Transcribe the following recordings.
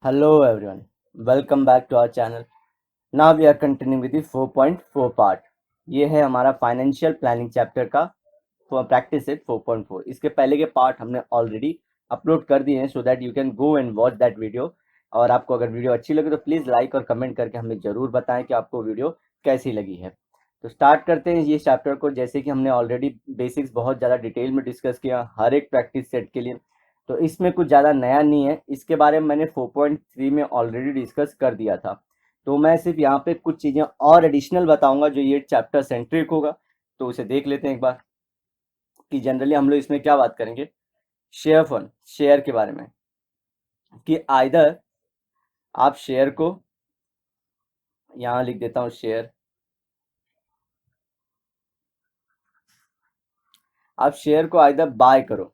Hello everyone, welcome back to our channel. Now we are continuing with the 4.4 part. ये है हमारा financial planning chapter का practice set 4.4. इसके पहले के पार्ट हमने ऑलरेडी अपलोड कर दिए हैं so that you can go and watch that video. और आपको अगर वीडियो अच्छी लगे तो प्लीज़ लाइक और कमेंट करके हमें ज़रूर बताएं कि आपको वीडियो कैसी लगी है. तो स्टार्ट करते हैं ये चैप्टर को. जैसे कि हमने ऑलरेडी बेसिक्स बहुत ज़्यादा डिटेल में डिस्कस किया हर एक प्रैक्टिस सेट के लिए, तो इसमें कुछ ज़्यादा नया नहीं है. इसके बारे में मैंने 4.3 में ऑलरेडी डिस्कस कर दिया था. तो मैं सिर्फ यहाँ पे कुछ चीज़ें और एडिशनल बताऊंगा जो ये चैप्टर सेंट्रिक होगा. तो उसे देख लेते हैं एक बार कि जनरली हम लोग इसमें क्या बात करेंगे. शेयर फंड, शेयर के बारे में, कि आइदर आप शेयर को, यहाँ लिख देता हूँ शेयर, आप शेयर को आइदर बाय करो,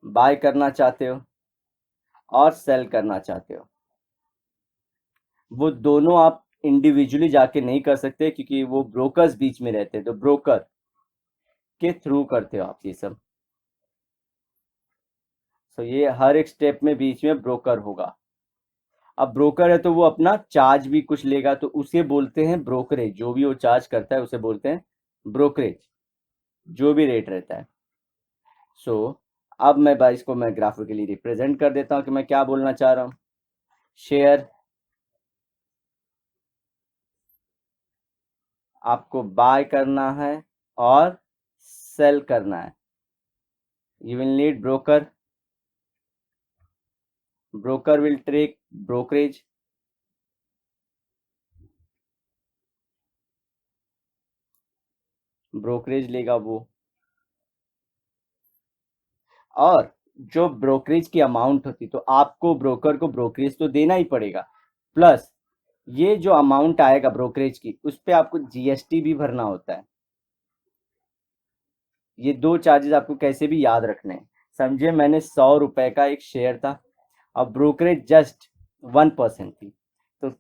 बाय करना चाहते हो और सेल करना चाहते हो. वो दोनों आप इंडिविजुअली जाके नहीं कर सकते क्योंकि वो ब्रोकर्स बीच में रहते हैं. तो ब्रोकर के थ्रू करते हो आप ये सब. तो ये हर एक स्टेप में बीच में ब्रोकर होगा. अब ब्रोकर है तो वो अपना चार्ज भी कुछ लेगा, तो उसे बोलते हैं ब्रोकरेज. जो भी वो चार्ज करता है उसे बोलते हैं ब्रोकरेज, जो भी रेट रहता है. सो अब मैं भाई इसको मैं ग्राफिकली रिप्रेजेंट कर देता हूँ कि मैं क्या बोलना चाह रहा हूँ. शेयर आपको बाय करना है और सेल करना है. You will need broker. Broker will take brokerage. Brokerage लेगा वो. और जो ब्रोकरेज की अमाउंट होती, तो आपको ब्रोकर को ब्रोकरेज तो देना ही पड़ेगा, प्लस ये जो अमाउंट आएगा ब्रोकरेज की उस पर आपको जीएसटी भी भरना होता है. ये दो चार्जेस आपको कैसे भी याद रखने हैं. समझिए मैंने 100 रुपए का एक शेयर था, अब ब्रोकरेज जस्ट 1% थी, तो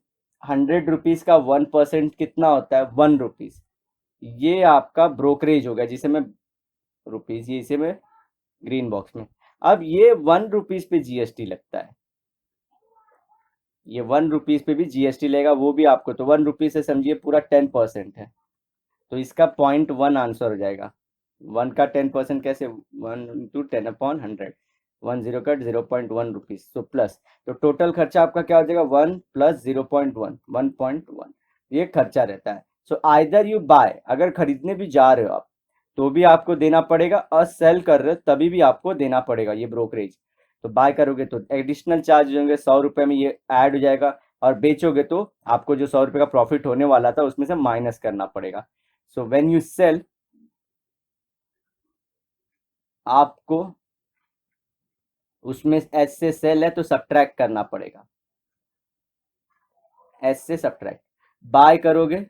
100 रुपीज का 1% कितना होता है, 1 रुपीज. ये आपका ब्रोकरेज होगा जिसे मैं रुपीज, ये इसे मैं ग्रीन बॉक्स में. अब ये 1 रुपीज पे जीएसटी लगता है. ये 1 रुपीज पे भी जीएसटी लेगा वो भी आपको. तो 1 रुपीज से समझिए पूरा 10% है. तो इसका 0.1 आंसर हो जाएगा. 1 का 10% कैसे, 1 × 10/100. 1 0 का 0.1 रुपीज, तो प्लस. तो टोटल खर्चा आपका क्या हो जाएगा, 1 + 0.1, 1.1. ये खर्चा रहता है. सो आइदर यू बाय, अगर खरीदने भी जा रहे हो आप तो भी आपको देना पड़ेगा, और सेल कर रहे हो तभी भी आपको देना पड़ेगा ये ब्रोकरेज. तो बाय करोगे तो एडिशनल चार्ज होंगे, 100 रुपये में ये ऐड हो जाएगा. और बेचोगे तो आपको जो 100 रुपये का प्रॉफिट होने वाला था उसमें से माइनस करना पड़ेगा. सो व्हेन यू सेल, आपको उसमें एस से सेल है तो सब्ट्रैक्ट करना पड़ेगा, एस से सब्ट्रैक्ट. बाय करोगे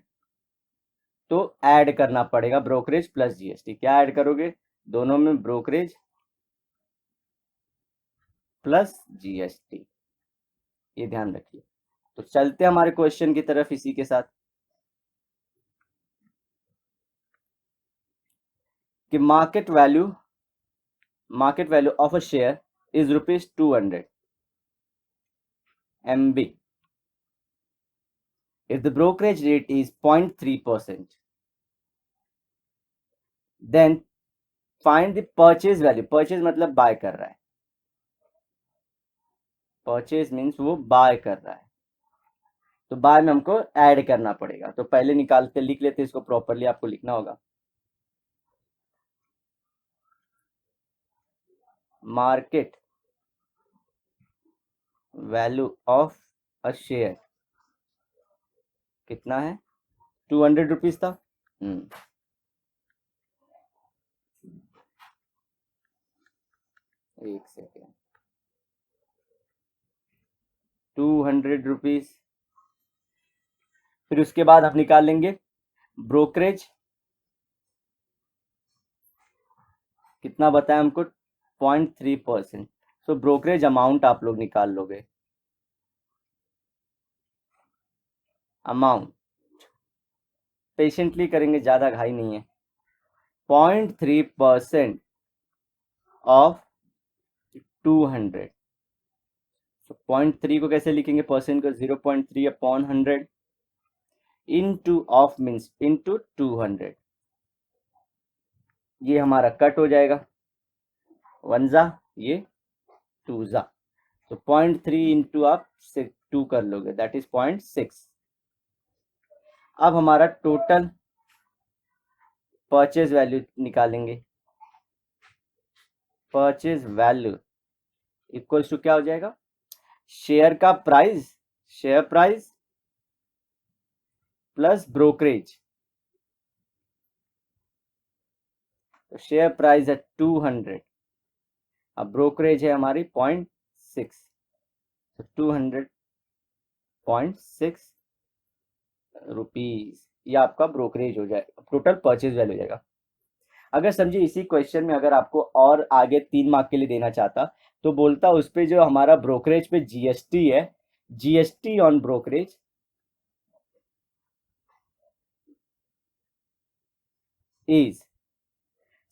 तो ऐड करना पड़ेगा ब्रोकरेज प्लस जीएसटी. क्या ऐड करोगे, दोनों में ब्रोकरेज प्लस जीएसटी. ये ध्यान रखिए. तो चलते हमारे क्वेश्चन की तरफ इसी के साथ, कि market value of a share is ₹200 MB if the brokerage rate is 0.3%, then find the purchase value. purchase मतलब बाय कर रहा है, परचेज मीन्स वो बाय कर रहा है. तो बाय में हमको ऐड करना पड़ेगा. तो पहले निकालते, लिख लेते इसको प्रॉपरली, आपको लिखना होगा. Market value of a share कितना है, 200 रुपीज था. एक सेकेंड, 200 रुपीज. फिर उसके बाद आप निकाल लेंगे ब्रोकरेज. कितना बताया हमको, 0.3%. सो ब्रोकरेज अमाउंट आप लोग निकाल लोगे. अमाउंट पेशेंटली करेंगे, ज़्यादा घाई नहीं है. 0.3% ऑफ 200. तो 0.3 को कैसे लिखेंगे परसेंट को, 0.3 upon 100 into of means into 200, ये हमारा कट हो जाएगा, 1 जा ये 2 जा, तो 0.3 इंटू आप 2 कर लोगे, दैट इज 0.6। अब हमारा टोटल परचेज वैल्यू निकालेंगे, परचेज वैल्यू इक्वल्स टू क्या हो जाएगा, शेयर का price, share price plus brokerage, तो शेयर प्राइस है 200, अब ब्रोकरेज है हमारी 0.6, तो 200.6 रुपीज, ये आपका ब्रोकरेज हो जाएगा, टोटल परचेज वैल्यू हो जाएगा। अगर समझिए इसी क्वेश्चन में अगर आपको और आगे 3 मार्क के लिए देना चाहता तो बोलता उस पे जो हमारा ब्रोकरेज पे जीएसटी है, जीएसटी ऑन ब्रोकरेज इज,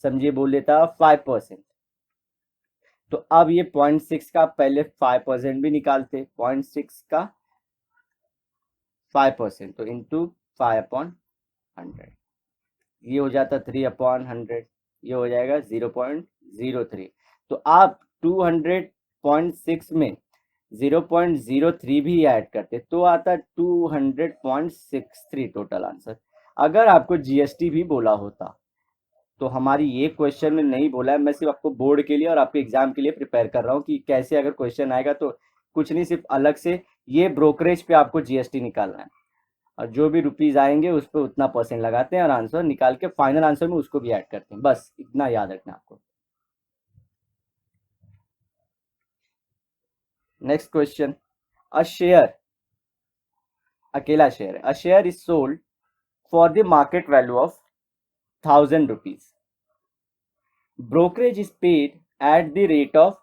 समझिए बोल देता 5%, तो अब ये 0.6 का पहले 5% भी निकालते, 0.6 का 5%, तो इंटू 5/100, ये हो जाता 3/100, ये हो जाएगा 0.03। तो आप 200.6 में 0.03 भी ऐड करते तो आता 200.63 टोटल आंसर। अगर आपको जीएसटी भी बोला होता तो हमारी ये क्वेश्चन में नहीं बोला है, मैं सिर्फ आपको बोर्ड के लिए और आपके एग्जाम के लिए प्रिपेयर कर रहा हूँ कि कैसे अगर क्वेश्चन आएगा तो कुछ नहीं, सिर्फ अलग से ये ब्रोकरेज पे आपको जीएसटी निकालना है और जो भी रुपीज आएंगे उस पर उतना परसेंट लगाते हैं और आंसर निकाल के फाइनल आंसर में उसको भी ऐड करते हैं, बस इतना याद रखना आपको। नेक्स्ट क्वेश्चन, अ शेयर, अकेला शेयर है, a share is sold for the market value of 1000 rupees, brokerage is paid at the rate of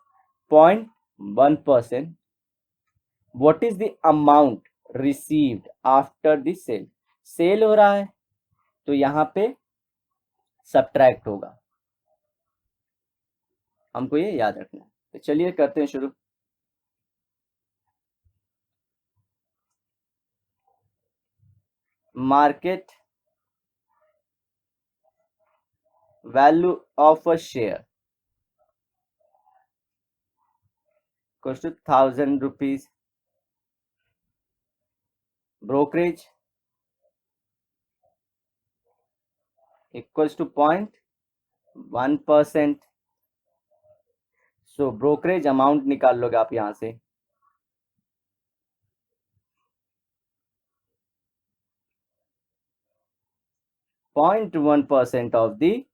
0.1%, what is the amount received after the sale, sale हो रहा है तो यहां पे subtract होगा, हमको ये याद रखना है। तो चलिए करते हैं शुरू। Market value of a share equals to 1000 rupees, brokerage equals to 0.1%, so brokerage amount निकाल लोगे आप यहां से, 0.1% ऑफ दी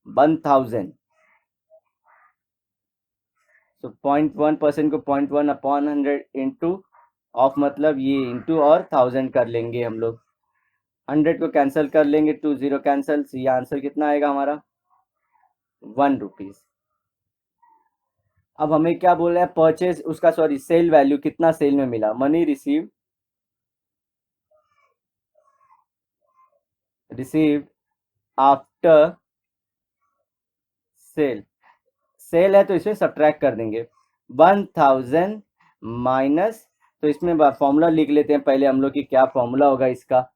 1000, तो 0.1% को 0.1/100 इंटू ऑफ मतलब ये इंटू और 1000 कर लेंगे हम लोग, 100 को कैंसिल कर लेंगे, 2 0 कैंसिल, ये आंसर कितना आएगा हमारा 1 रुपीज। अब हमें क्या बोल रहा है, परचेज उसका सॉरी सेल वैल्यू कितना सेल में मिला, money receive received after sale, sale है तो इसमें सब्ट्रैक्ट कर देंगे 1000 माइनस, तो इसमें फॉर्मूला लिख लेते हैं पहले हम लोग की, क्या फॉर्मूला होगा इसका,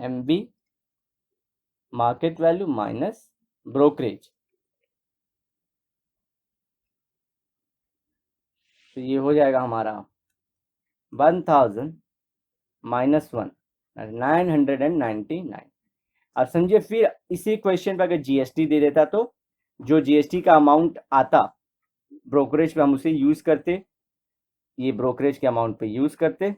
MB market value minus brokerage, तो ये हो जाएगा हमारा 1000 माइनस 1 999। अब समझिए फिर इसी क्वेश्चन पे अगर जीएसटी दे देता तो जो जीएसटी का अमाउंट आता ब्रोकरेज पे हम उसे यूज करते, ये ब्रोकरेज के अमाउंट पे यूज करते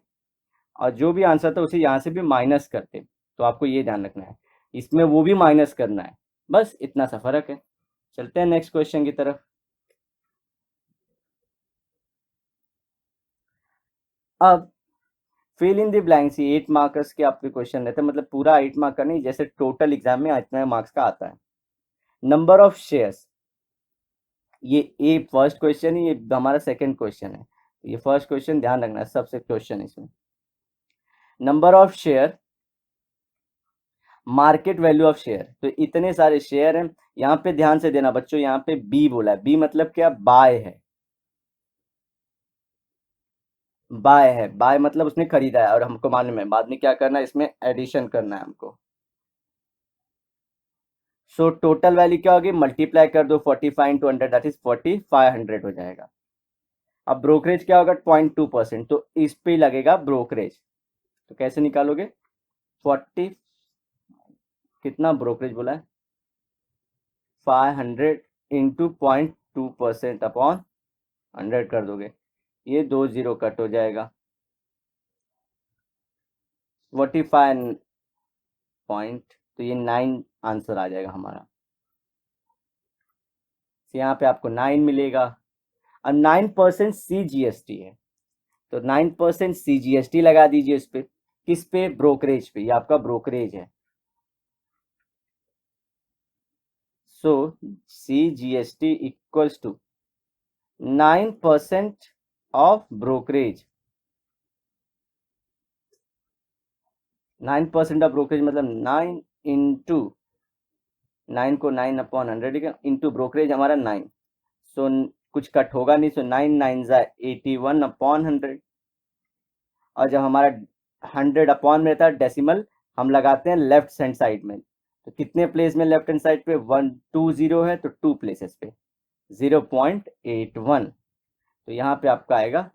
और जो भी आंसर था उसे यहाँ से भी माइनस करते, तो आपको ये ध्यान रखना है इसमें वो भी माइनस करना है, बस इतना सा फर्क है। चलते हैं नेक्स्ट क्वेश्चन की तरफ। अब फिल इन द ब्लैंक्स, ये 8 मार्क्स के आपके क्वेश्चन रहते हैं, मतलब पूरा 8 मार्क का नहीं, जैसे टोटल एग्जाम में इतना मार्क्स का आता है। नंबर ऑफ शेयर्स, ये फर्स्ट क्वेश्चन है, ये हमारा सेकंड क्वेश्चन है, ये फर्स्ट क्वेश्चन ध्यान रखना है, सबसे क्वेश्चन इसमें number of share, market value of share, तो इतने सारे शेयर हैं। यहाँ पे ध्यान से देना बच्चों, यहाँ पे बी बोला है, बी मतलब क्या, बाय है, बाय है, बाय मतलब उसने खरीदा है और हमको मालूम है, बाद में क्या करना है, इसमें एडिशन करना है हमको। सो टोटल वैल्यू क्या होगी, मल्टीप्लाई कर दो 45 इंटू 100, दैट इज 4500 हो जाएगा। अब ब्रोकरेज क्या होगा, 0.2%, तो इस पे लगेगा ब्रोकरेज। तो कैसे निकालोगे, 40, कितना ब्रोकरेज बोला है, 500 इंटू 0.2% अपॉन 100 कर दोगे, ये 2 जीरो कट हो जाएगा, 45 पॉइंट, तो ये 9 आंसर आ जाएगा हमारा। यहाँ पे आपको 9 मिलेगा। और 9% CGST है, तो 9% CGST लगा दीजिए इस पे, किस पे, ब्रोकरेज पे, ये आपका ब्रोकरेज है। So CGST equals to 9% of brokerage, 9% of brokerage मतलब 9 इंटू 9 को 9 अपॉन 100 इंटू ब्रोकरेज हमारा 9, सो कुछ कट होगा नहीं, सो 9 9 जा 81 अपॉन 100। और जब हमारा 100 अपॉन में रहता है डेसिमल, हम लगाते हैं लेफ्ट हैंड साइड में, तो कितने प्लेस में लेफ्ट हैंड साइड पे, 120 है, तो 2 प्लेसेस पे 0.81, तो यहाँ पे आपका आएगा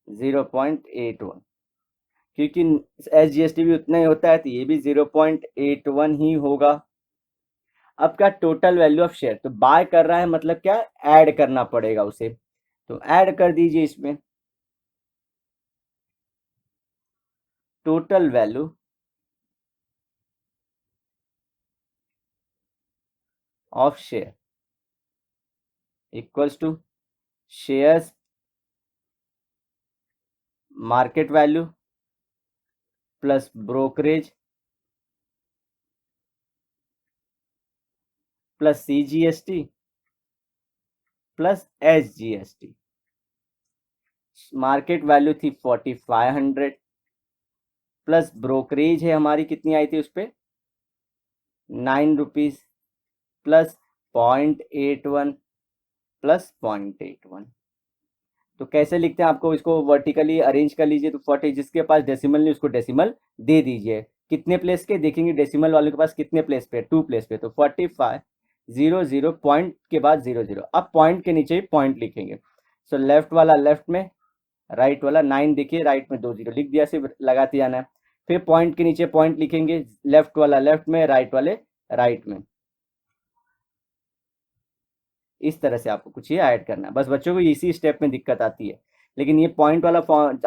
0.81, क्योंकि SGST भी उतना ही होता है, तो ये भी 0.81 ही होगा। अब क्या, टोटल वैल्यू ऑफ शेयर, तो बाय कर रहा है मतलब क्या, ऐड करना पड़ेगा उसे, तो ऐड कर दीजिए इसमें, total value of share equals to shares market value plus brokerage plus CGST plus SGST। Market value थी 4500 प्लस ब्रोकरेज है हमारी, कितनी आई थी उस पर, 9 रुपीज प्लस 0.81 प्लस 0.81। तो कैसे लिखते हैं, आपको इसको वर्टिकली अरेंज कर लीजिए, तो 40, जिसके पास डेसिमल नहीं उसको डेसिमल दे दीजिए, कितने प्लेस के देखेंगे, डेसिमल वाले के पास कितने प्लेस पे, 2 प्लेस पे, तो 45 00 पॉइंट के बाद 00, अब पॉइंट के नीचे ही पॉइंट लिखेंगे। सो लेफ्ट वाला लेफ्ट में, राइट वाला 9 देखिए, राइट में 2 जीरो लिख दिया, सिर्फ लगाते जाना है। फिर पॉइंट के नीचे पॉइंट लिखेंगे, लेफ्ट वाला लेफ्ट में, राइट वाले राइट में, इस तरह से आपको कुछ ये ऐड करना है। बस बच्चों को इसी स्टेप में दिक्कत आती है, लेकिन ये पॉइंट वाला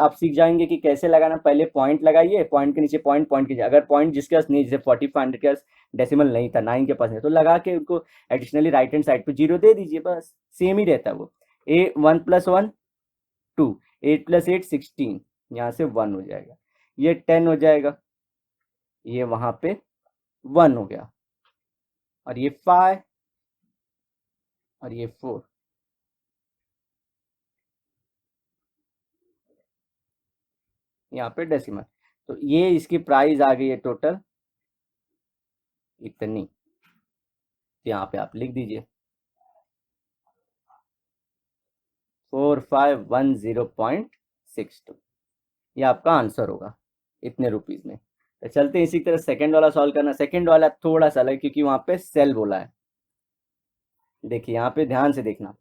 आप सीख जाएंगे कि कैसे लगाना। पहले पॉइंट लगाइए, पॉइंट के नीचे पॉइंट, पॉइंट के, अगर पॉइंट जिसके पास नहीं, जैसे 4500 के पास डेसिमल नहीं था, 9 के पास है, तो लगा के उनको एडिशनली राइट हैंड साइड पे जीरो दे दीजिए, बस सेम ही रहता है वो। 1 + 1 2, 8 + 8 16, यहाँ से 1 हो जाएगा, ये 10 हो जाएगा, ये वहां पे 1 हो गया, और ये 5 और ये 4, यहाँ पे डेसिमल, तो ये इसकी प्राइस आ गई है टोटल इतनी, यहाँ पे आप लिख दीजिए 4510.62, ये आपका आंसर होगा इतने रुपीज में। तो चलते हैं इसी तरह सेकंड वाला सॉल्व करना। सेकंड वाला थोड़ा सा अलग, क्योंकि वहां पे सेल बोला है, देखिए यहाँ पे ध्यान से देखना,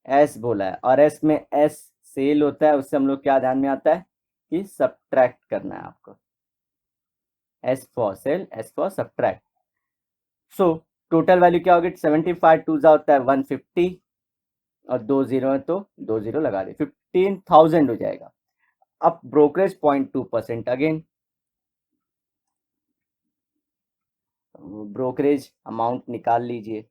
एस बोला है, और एस में एस सेल होता है, उससे हम लोग क्या ध्यान में आता है कि सब्ट्रैक्ट करना है आपको, S for sale, S for subtract. So total value क्या होगी, 75 टू जा होता है 150, और 2 जीरो है तो 2 जीरो लगा दे, 15,000 हो जाएगा। अब ब्रोकरेज 0.2% अगेन, ब्रोकरेज अमाउंट निकाल लीजिए,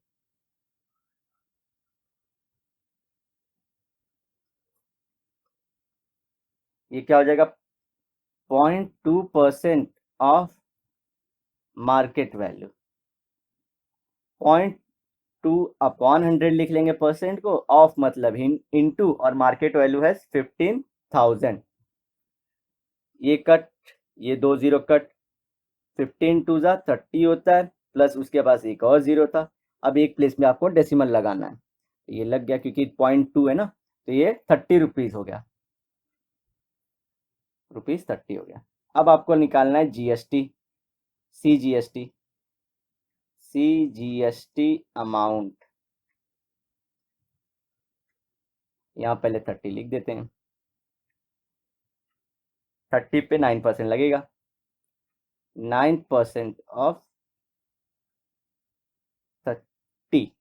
ये क्या हो जाएगा, 0.2% ऑफ मार्केट वैल्यू, 0.2 अपॉन 100 लिख लेंगे परसेंट को, ऑफ मतलब इनटू, और मार्केट वैल्यू है 15,000, ये कट, ये 2 0 कट, 15 टू ज़ा 30 होता है, प्लस उसके पास एक और 0 था। अब एक प्लेस में आपको डेसिमल लगाना है, तो ये लग गया क्योंकि 0.2 है ना, तो ये 30 रुपीज़ हो गया, ₹30 हो गया। अब आपको निकालना है जीएसटी, सीजीएसटी अमाउंट। यहाँ पहले 30 लिख देते हैं, 30 पे 9% लगेगा, 9% ऑफ 30,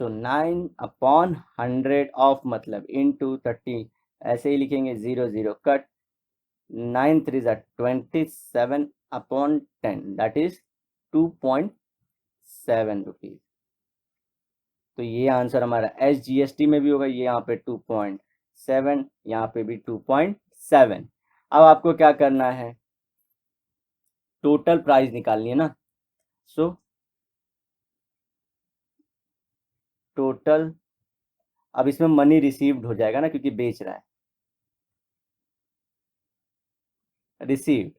सो 9/100 ऑफ मतलब इनटू 30, ऐसे ही लिखेंगे, 0 0 कट, 9 3 27/10, दैट इज 2.7 रुपीज। तो ये आंसर हमारा एसजीएसटी में भी होगा, ये यहाँ पे 2.7, यहाँ पे भी 2.7। अब आपको क्या करना है, टोटल प्राइस निकालनी है ना, सो टोटल, अब इसमें मनी रिसीव्ड हो जाएगा ना क्योंकि बेच रहा है, रिसीव्ड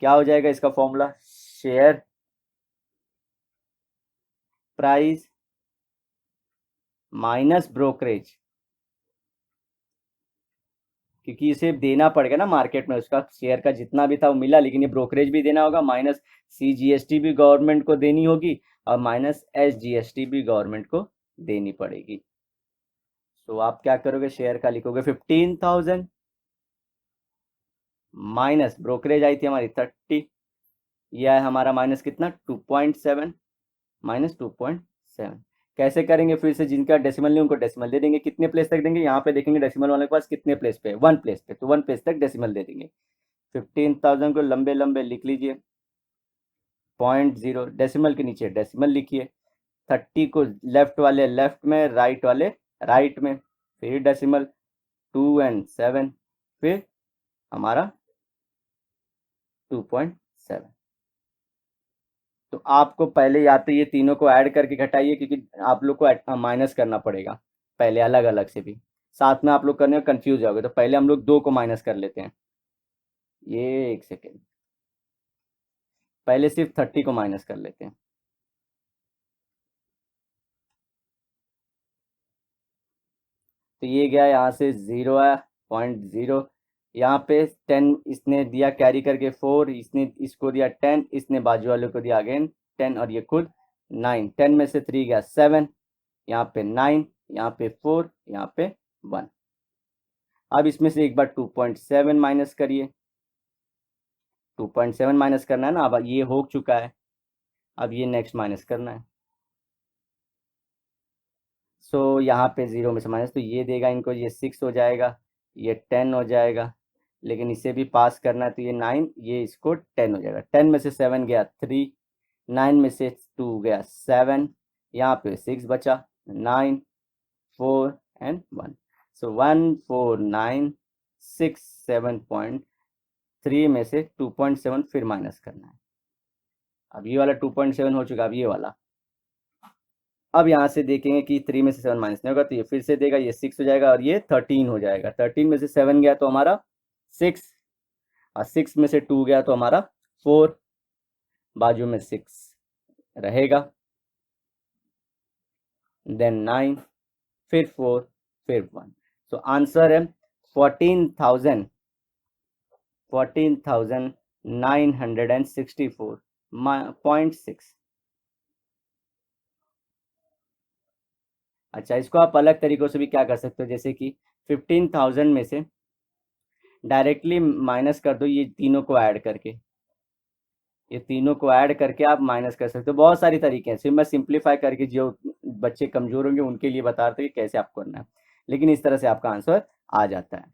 क्या हो जाएगा इसका formula, share price minus brokerage, क्योंकि इसे देना पड़ेगा ना मार्केट में, उसका शेयर का जितना भी था वो मिला, लेकिन ये ब्रोकरेज भी देना होगा, माइनस सीजीएसटी भी गवर्नमेंट को देनी होगी, और माइनस एसजीएसटी भी गवर्नमेंट को देनी पड़ेगी। तो आप क्या करोगे, शेयर का लिखोगे 15,000 माइनस ब्रोकरेज आई थी हमारी 30, यह है हमारा माइनस कितना 2.7, माइनस 2.7। कैसे करेंगे, फिर से जिनका डेसिमल नहीं उनको डेसिमल दे देंगे, कितने प्लेस तक देंगे, यहाँ पे देखेंगे डेसिमल वाले के पास कितने प्लेस पे, 1 प्लेस पे, तो 1 प्लेस तक डेसिमल दे देंगे। 15,000 को लंबे लंबे लिख लीजिए, 0.0 डेसिमल के नीचे डेसिमल लिखिए, 30 को लेफ्ट वाले लेफ्ट में, राइट वाले राइट में, फिर डेसिमल 2 and 7, फिर हमारा 2.7। तो आपको पहले या तो ये तीनों को ऐड करके घटाइए, क्योंकि आप लोग को माइनस करना पड़ेगा पहले अलग अलग से भी, साथ में आप लोग करने में कंफ्यूज जाओगे, तो पहले हम लोग 2 को माइनस कर लेते हैं। ये एक सेकेंड, पहले सिर्फ 30 को माइनस कर लेते हैं, तो ये गया यहाँ से 0 है, 0.0, यहाँ पे 10 इसने दिया कैरी करके 4, इसने इसको दिया 10, इसने बाजू वाले को दिया अगेन 10, और ये खुद 9, 10 में से 3 गया 7, यहाँ पे 9, यहाँ पे 4, यहाँ पे 1। अब इसमें से एक बार 2.7 माइनस करिए, 2.7 माइनस करना है ना, अब ये हो चुका है, अब ये नेक्स्ट माइनस करना है। सो यहाँ पे 0 में से माइनस, तो ये देगा इनको, ये 6 हो जाएगा, ये 10 हो जाएगा, लेकिन इसे भी पास करना है, तो ये 9, ये इसको 10 हो जाएगा। 10 में से 7 गया 3, 9 में से 2 गया 7, यहाँ पे 6 बचा, 9 4 and 1, सो 1 4 9 6 7.3 में से 2.7 फिर माइनस करना है। अब ये वाला 2.7 हो चुका, अब ये वाला, अब यहाँ से देखेंगे कि 3 में से 7 माइनस नहीं होगा, तो ये फिर से देगा, ये 6 हो जाएगा, और ये 13 हो जाएगा। 13 में से 7 गया तो हमारा 6, और 6 में से 2 गया तो हमारा 4, बाजू में 6 रहेगा, देन 9, फिर 4, फिर 1। सो आंसर है 14,964.6। अच्छा, इसको आप अलग तरीकों से भी क्या कर सकते हो, जैसे कि 15,000 में से डायरेक्टली माइनस कर दो, ये तीनों को ऐड करके, ये तीनों को ऐड करके आप माइनस कर सकते हो। बहुत सारी तरीके हैं, सिर्फ मैं सिंप्लीफाई करके जो बच्चे कमजोर होंगे उनके लिए बता रहे थे कि कैसे आपको करना है, लेकिन इस तरह से आपका आंसर आ जाता है।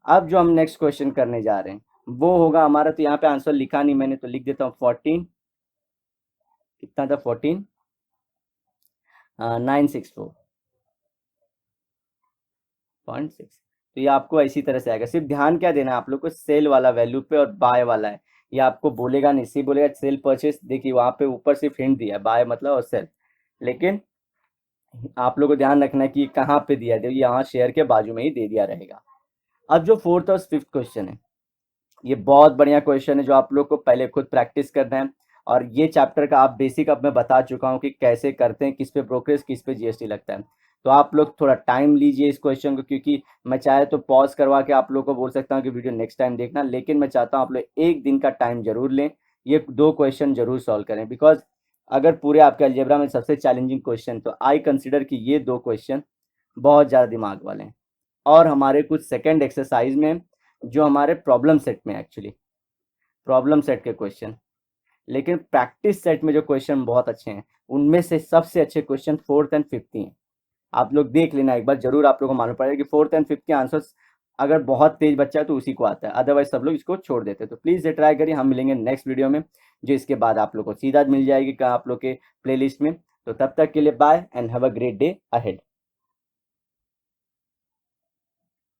अब जो हम नेक्स्ट क्वेश्चन करने जा रहे हैं वो होगा हमारा, तो यहाँ पे आंसर लिखा नहीं मैंने, तो लिख देता हूँ 14, कितना था 14 964.6। तो ये आपको इसी तरह से आएगा, सिर्फ ध्यान क्या देना है आप लोग को, सेल वाला वैल्यू पे और बाय वाला है, ये आपको बोलेगा नहीं, सिर्फ बोलेगा सेल परचेस, देखिए वहाँ पे ऊपर सिर्फ हिंट दिया है बाय मतलब और सेल, लेकिन आप लोग को ध्यान रखना है कि कहाँ पे दिया है, यहाँ शेयर के बाजू में ही दे दिया रहेगा। अब जो फोर्थ और फिफ्थ क्वेश्चन है, ये बहुत बढ़िया क्वेश्चन है जो आप लोग को पहले खुद प्रैक्टिस करना है। और ये चैप्टर का आप बेसिक अब मैं बता चुका हूँ कि कैसे करते हैं, किस पे ब्रोकरेज, किस पे जीएसटी लगता है। तो आप लोग थोड़ा टाइम लीजिए इस क्वेश्चन को, क्योंकि मैं चाहे तो पॉज करवा के आप लोग को बोल सकता हूँ कि वीडियो नेक्स्ट टाइम देखना, लेकिन मैं चाहता हूँ आप लोग एक दिन का टाइम जरूर लें, ये 2 क्वेश्चन जरूर सॉल्व करें। बिकॉज अगर पूरे आपके अलजेब्रा में सबसे चैलेंजिंग क्वेश्चन, तो आई कंसिडर कि ये 2 क्वेश्चन बहुत ज़्यादा दिमाग वाले हैं। और हमारे कुछ सेकंड एक्सरसाइज में जो हमारे प्रॉब्लम सेट में, एक्चुअली प्रॉब्लम सेट के क्वेश्चन, लेकिन प्रैक्टिस सेट में जो क्वेश्चन बहुत अच्छे हैं, उनमें से सबसे अच्छे क्वेश्चन फोर्थ एंड फिफ्थ ही हैं। आप लोग देख लेना एक बार, जरूर आप लोगों को मालूम पड़ेगा कि फोर्थ एंड फिफ्थ के आंसर्स अगर बहुत तेज बच्चा है तो उसी को आता है, अदरवाइज सब लोग इसको छोड़ देते हैं। तो प्लीज़ ये ट्राई करिए। हम मिलेंगे नेक्स्ट वीडियो में, जो इसके बाद आप लोग को सीधा मिल जाएगी आप लोग के प्लेलिस्ट में। तो तब तक के लिए bye and have a great day ahead.